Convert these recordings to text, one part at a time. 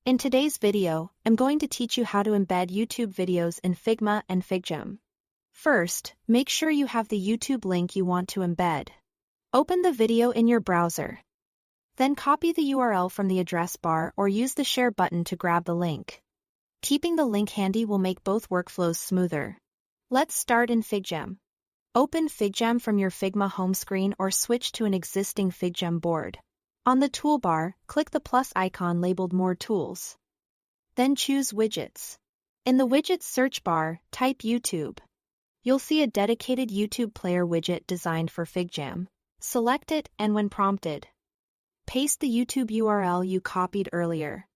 In today's video, I'm going to teach you how to embed YouTube videos in Figma and FigJam. First, make sure you have the YouTube link you want to embed. Open the video in your browser. Then copy the URL from the address bar or use the share button to grab the link. Keeping the link handy will make both workflows smoother. Let's start in FigJam. Open FigJam from your Figma home screen or switch to an existing FigJam board. On the toolbar, click the plus icon labeled More Tools. Then choose Widgets. In the Widgets search bar, type YouTube. You'll see a dedicated YouTube player widget designed for FigJam. Select it and when prompted, paste the YouTube URL you copied earlier.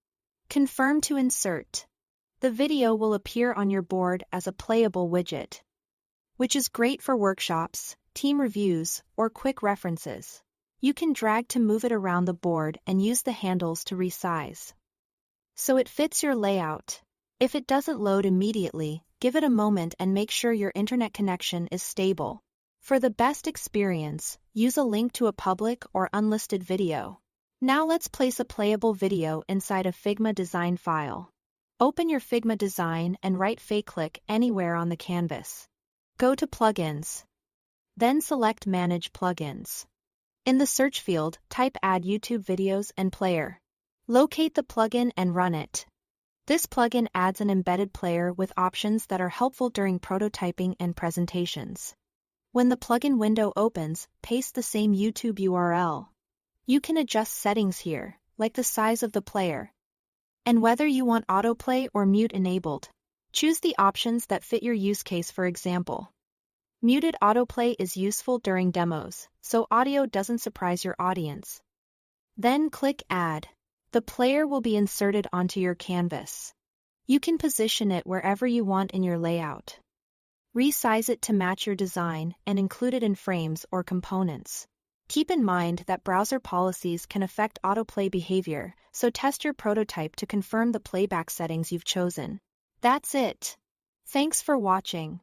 Confirm to insert. The video will appear on your board as a playable widget, which is great for workshops, team reviews, or quick references. You can drag to move it around the board and use the handles to resize so it fits your layout. If it doesn't load immediately, give it a moment and make sure your internet connection is stable. For the best experience, use a link to a public or unlisted video. Now let's place a playable video inside a Figma design file. Open your Figma design and right-click anywhere on the canvas. Go to Plugins. Then select Manage Plugins. In the search field, type Add YouTube Videos and Player. Locate the plugin and run it. This plugin adds an embedded player with options that are helpful during prototyping and presentations. When the plugin window opens, paste the same YouTube URL. You can adjust settings here, like the size of the player and whether you want autoplay or mute enabled. Choose the options that fit your use case. For example, muted autoplay is useful during demos, so audio doesn't surprise your audience. Then click Add. The player will be inserted onto your canvas. You can position it wherever you want in your layout. Resize it to match your design and include it in frames or components. Keep in mind that browser policies can affect autoplay behavior, so test your prototype to confirm the playback settings you've chosen. That's it. Thanks for watching.